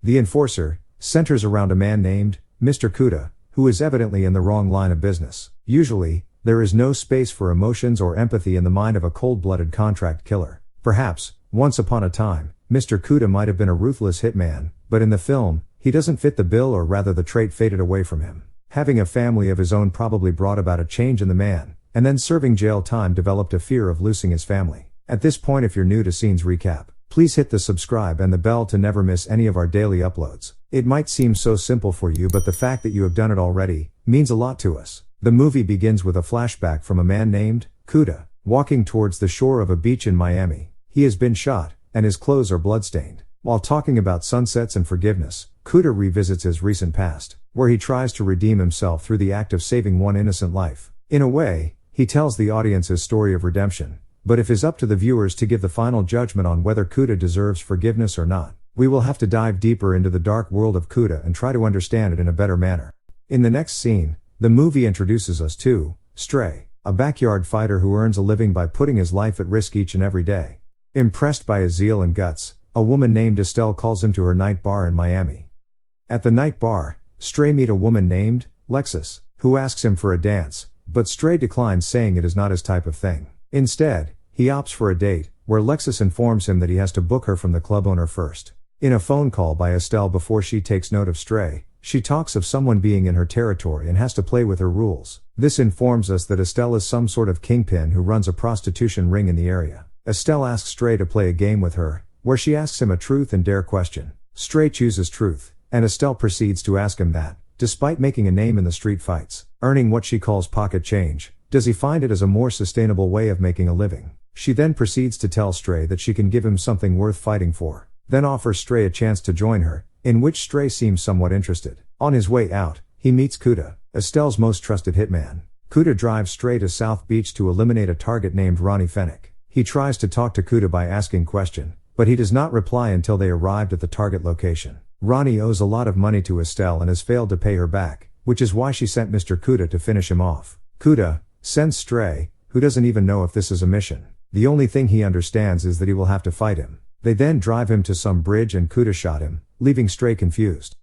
The enforcer centers around a man named Mr. Cuda, who is evidently in the wrong line of business. Usually, there is no space for emotions or empathy in the mind of a cold-blooded contract killer. Perhaps, once upon a time, Mr. Cuda might have been a ruthless hitman, but in the film, he doesn't fit the bill, or rather the trait faded away from him. Having a family of his own probably brought about a change in the man, and then serving jail time developed a fear of losing his family. At this point, if you're new to Scenes Recap, please hit the subscribe and the bell to never miss any of our daily uploads. It might seem so simple for you, but the fact that you have done it already means a lot to us. The movie begins with a flashback from a man named Cuda, walking towards the shore of a beach in Miami. He has been shot, and his clothes are bloodstained. While talking about sunsets and forgiveness, Cuda revisits his recent past, where he tries to redeem himself through the act of saving one innocent life. In a way, he tells the audience his story of redemption, but it is up to the viewers to give the final judgment on whether Cuda deserves forgiveness or not. We will have to dive deeper into the dark world of Cuda and try to understand it in a better manner. In the next scene, the movie introduces us to Stray, a backyard fighter who earns a living by putting his life at risk each and every day. Impressed by his zeal and guts, a woman named Estelle calls him to her night bar in Miami. At the night bar, Stray meets a woman named Lexus, who asks him for a dance, but Stray declines, saying it is not his type of thing. Instead, he opts for a date, where Lexus informs him that he has to book her from the club owner first. In a phone call by Estelle before she takes note of Stray, she talks of someone being in her territory and has to play with her rules. This informs us that Estelle is some sort of kingpin who runs a prostitution ring in the area. Estelle asks Stray to play a game with her, where she asks him a truth and dare question. Stray chooses truth, and Estelle proceeds to ask him that, despite making a name in the street fights, earning what she calls pocket change, does he find it as a more sustainable way of making a living? She then proceeds to tell Stray that she can give him something worth fighting for, then offers Stray a chance to join her, in which Stray seems somewhat interested. On his way out, he meets Cuda, Estelle's most trusted hitman. Cuda drives Stray to South Beach to eliminate a target named Ronnie Fennick. He tries to talk to Cuda by asking question, but he does not reply until they arrived at the target location. Ronnie owes a lot of money to Estelle and has failed to pay her back, which is why she sent Mr. Cuda to finish him off. Cuda sends Stray, who doesn't even know if this is a mission. The only thing he understands is that he will have to fight him. They then drive him to some bridge and Cuda shot him, leaving Stray confused.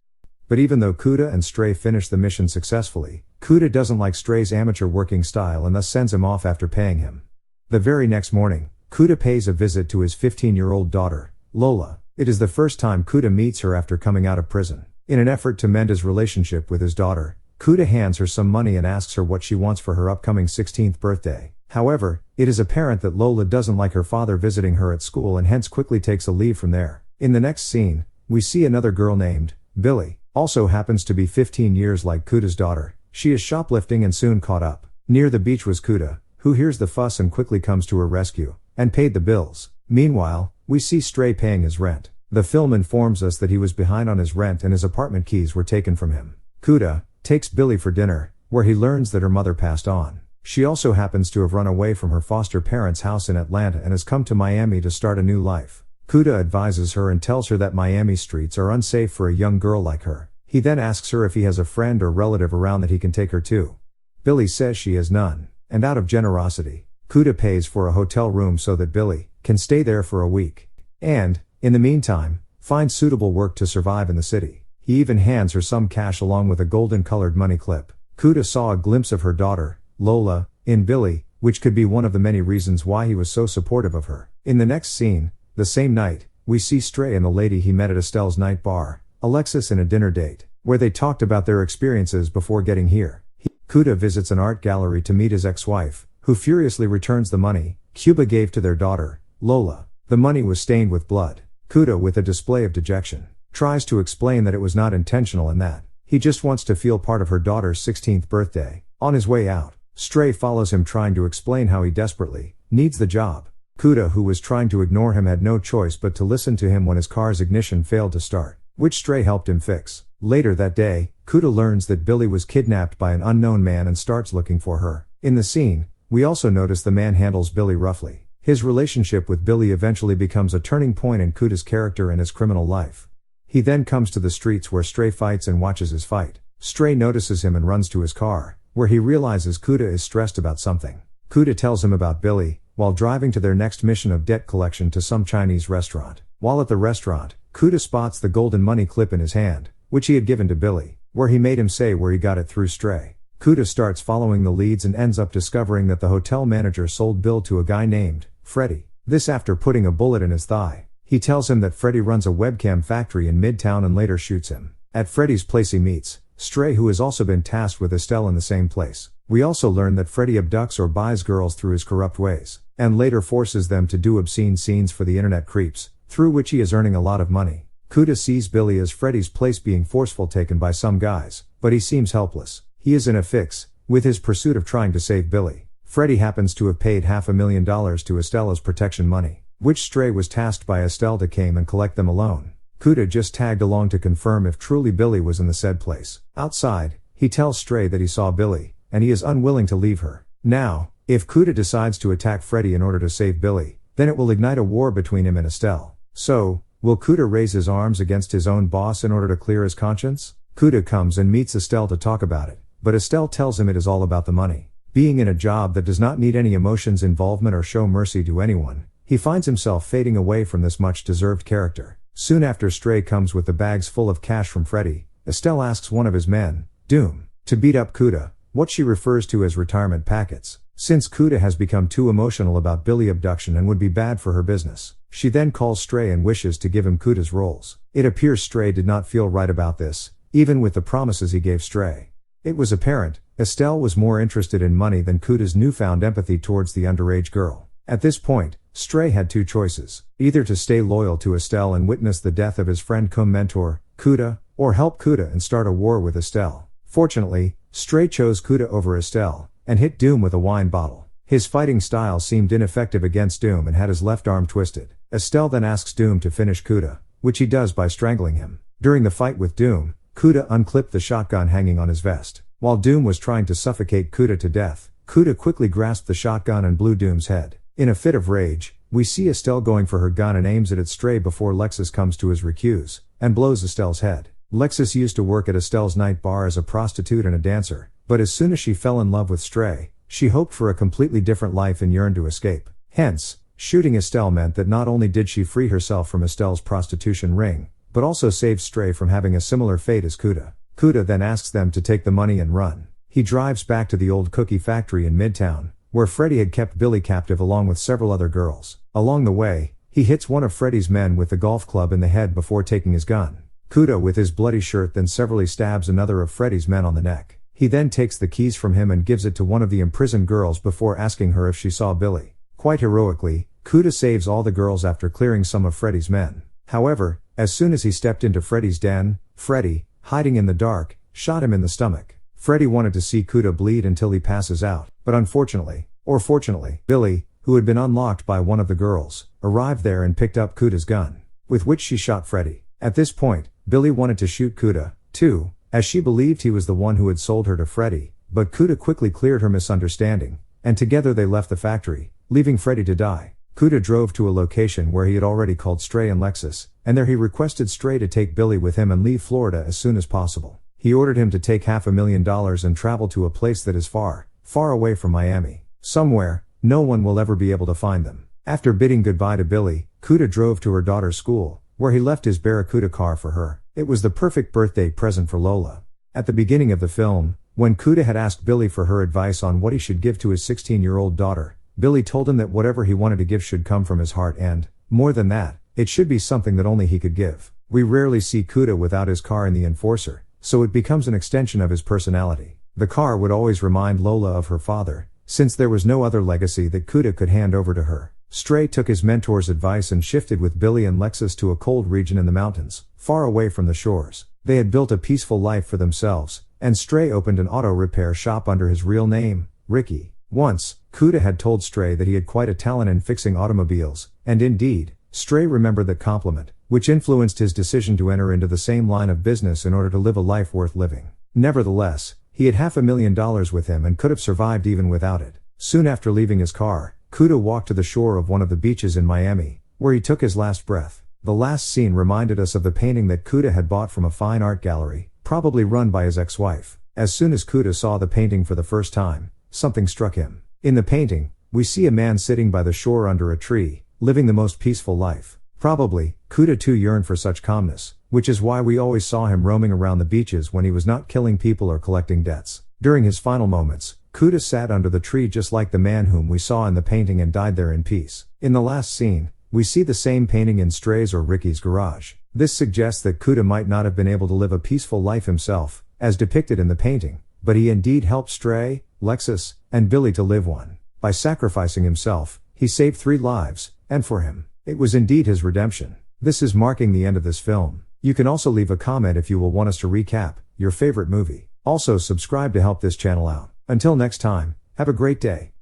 But even though Cuda and Stray finish the mission successfully, Cuda doesn't like Stray's amateur working style and thus sends him off after paying him. The very next morning, Cuda pays a visit to his 15-year-old daughter, Lola. It is the first time Cuda meets her after coming out of prison. In an effort to mend his relationship with his daughter, Cuda hands her some money and asks her what she wants for her upcoming 16th birthday. However, it is apparent that Lola doesn't like her father visiting her at school and hence quickly takes a leave from there. In the next scene, we see another girl named Billy, also happens to be 15 years like Cuda's daughter. She is shoplifting and soon caught up. Near the beach was Cuda, who hears the fuss and quickly comes to her rescue, and paid the bills. Meanwhile, we see Stray paying his rent. The film informs us that he was behind on his rent and his apartment keys were taken from him. Cuda takes Billy for dinner, where he learns that her mother passed on. She also happens to have run away from her foster parents' house in Atlanta and has come to Miami to start a new life. Cuda advises her and tells her that Miami streets are unsafe for a young girl like her. He then asks her if he has a friend or relative around that he can take her to. Billy says she has none, and out of generosity, Cuda pays for a hotel room so that Billy can stay there for a week. And, in the meantime, find suitable work to survive in the city. He even hands her some cash along with a golden-colored money clip. Cuda saw a glimpse of her daughter, Lola, in Billy, which could be one of the many reasons why he was so supportive of her. In the next scene, the same night, we see Stray and the lady he met at Estelle's night bar, Alexis, in a dinner date, where they talked about their experiences before getting here. Cuda visits an art gallery to meet his ex-wife, who furiously returns the money Cuba gave to their daughter, Lola. The money was stained with blood. Cuda, with a display of dejection, tries to explain that it was not intentional and that he just wants to feel part of her daughter's 16th birthday. On his way out, Stray follows him trying to explain how he desperately needs the job. Cuda, who was trying to ignore him, had no choice but to listen to him when his car's ignition failed to start, which Stray helped him fix. Later that day, Cuda learns that Billy was kidnapped by an unknown man and starts looking for her. In the scene, we also notice the man handles Billy roughly. His relationship with Billy eventually becomes a turning point in Cuda's character and his criminal life. He then comes to the streets where Stray fights and watches his fight. Stray notices him and runs to his car, where he realizes Cuda is stressed about something. Cuda tells him about Billy, while driving to their next mission of debt collection to some Chinese restaurant. While at the restaurant, Cuda spots the golden money clip in his hand, which he had given to Billy, where he made him say where he got it through Stray. Cuda starts following the leads and ends up discovering that the hotel manager sold Bill to a guy named Freddie. This after putting a bullet in his thigh. He tells him that Freddie runs a webcam factory in Midtown and later shoots him. At Freddie's place he meets Stray, who has also been tasked with Estelle in the same place. We also learn that Freddie abducts or buys girls through his corrupt ways, and later forces them to do obscene scenes for the internet creeps, through which he is earning a lot of money. Cuda sees Billy as Freddie's place being forceful taken by some guys, but he seems helpless. He is in a fix, with his pursuit of trying to save Billy. Freddie happens to have paid $500,000 to Estelle as protection money, which Stray was tasked by Estelle to came and collect them alone. Cuda just tagged along to confirm if truly Billy was in the said place. Outside, he tells Stray that he saw Billy, and he is unwilling to leave her. Now, if Cuda decides to attack Freddie in order to save Billy, then it will ignite a war between him and Estelle. So, will Cuda raise his arms against his own boss in order to clear his conscience? Cuda comes and meets Estelle to talk about it, but Estelle tells him it is all about the money. Being in a job that does not need any emotions involvement or show mercy to anyone, he finds himself fading away from this much-deserved character. Soon after Stray comes with the bags full of cash from Freddie, Estelle asks one of his men, Doom, to beat up Cuda, what she refers to as retirement packets, since Cuda has become too emotional about Billy abduction and would be bad for her business. She then calls Stray and wishes to give him Cuda's roles. It appears Stray did not feel right about this, even with the promises he gave Stray. It was apparent, Estelle was more interested in money than Cuda's newfound empathy towards the underage girl. At this point, Stray had two choices, either to stay loyal to Estelle and witness the death of his friend cum mentor, Cuda, or help Cuda and start a war with Estelle. Fortunately, Stray chose Cuda over Estelle, and hit Doom with a wine bottle. His fighting style seemed ineffective against Doom and had his left arm twisted. Estelle then asks Doom to finish Cuda, which he does by strangling him. During the fight with Doom, Cuda unclipped the shotgun hanging on his vest. While Doom was trying to suffocate Cuda to death, Cuda quickly grasped the shotgun and blew Doom's head. In a fit of rage, we see Estelle going for her gun and aims it at Stray before Lexus comes to his recuse, and blows Estelle's head. Lexus used to work at Estelle's night bar as a prostitute and a dancer, but as soon as she fell in love with Stray, she hoped for a completely different life and yearned to escape. Hence, shooting Estelle meant that not only did she free herself from Estelle's prostitution ring, but also saved Stray from having a similar fate as Cuda. Cuda then asks them to take the money and run. He drives back to the old cookie factory in Midtown, where Freddie had kept Billy captive along with several other girls. Along the way, he hits one of Freddie's men with the golf club in the head before taking his gun. Cuda with his bloody shirt then severally stabs another of Freddie's men on the neck. He then takes the keys from him and gives it to one of the imprisoned girls before asking her if she saw Billy. Quite heroically, Cuda saves all the girls after clearing some of Freddie's men. However, as soon as he stepped into Freddie's den, Freddie, hiding in the dark, shot him in the stomach. Freddie wanted to see Cuda bleed until he passes out, but unfortunately, or fortunately, Billy, who had been unlocked by one of the girls, arrived there and picked up Cuda's gun, with which she shot Freddie. At this point, Billy wanted to shoot Cuda, too, as she believed he was the one who had sold her to Freddie, but Cuda quickly cleared her misunderstanding, and together they left the factory, leaving Freddie to die. Cuda drove to a location where he had already called Stray and Lexus, and there he requested Stray to take Billy with him and leave Florida as soon as possible. He ordered him to take $500,000 and travel to a place that is far, far away from Miami. Somewhere, no one will ever be able to find them. After bidding goodbye to Billy, Cuda drove to her daughter's school, where he left his Barracuda car for her. It was the perfect birthday present for Lola. At the beginning of the film, when Cuda had asked Billy for her advice on what he should give to his 16-year-old daughter, Billy told him that whatever he wanted to give should come from his heart and, more than that, it should be something that only he could give. We rarely see Cuda without his car in The Enforcer, so it becomes an extension of his personality. The car would always remind Lola of her father, since there was no other legacy that Cuda could hand over to her. Stray took his mentor's advice and shifted with Billy and Lexus to a cold region in the mountains, far away from the shores. They had built a peaceful life for themselves, and Stray opened an auto repair shop under his real name, Ricky. Once, Cuda had told Stray that he had quite a talent in fixing automobiles, and indeed, Stray remembered that compliment, which influenced his decision to enter into the same line of business in order to live a life worth living. Nevertheless, he had $500,000 with him and could have survived even without it. Soon after leaving his car, Cuda walked to the shore of one of the beaches in Miami, where he took his last breath. The last scene reminded us of the painting that Cuda had bought from a fine art gallery, probably run by his ex-wife. As soon as Cuda saw the painting for the first time, something struck him. In the painting, we see a man sitting by the shore under a tree, living the most peaceful life. Probably, Cuda too yearned for such calmness, which is why we always saw him roaming around the beaches when he was not killing people or collecting debts. During his final moments, Cuda sat under the tree just like the man whom we saw in the painting and died there in peace. In the last scene, we see the same painting in Stray's or Ricky's garage. This suggests that Cuda might not have been able to live a peaceful life himself, as depicted in the painting, but he indeed helped Stray, Lexus, and Billy to live one. By sacrificing himself, he saved 3 lives, and for him, it was indeed his redemption. This is marking the end of this film. You can also leave a comment if you will want us to recap your favorite movie. Also subscribe to help this channel out. Until next time, have a great day.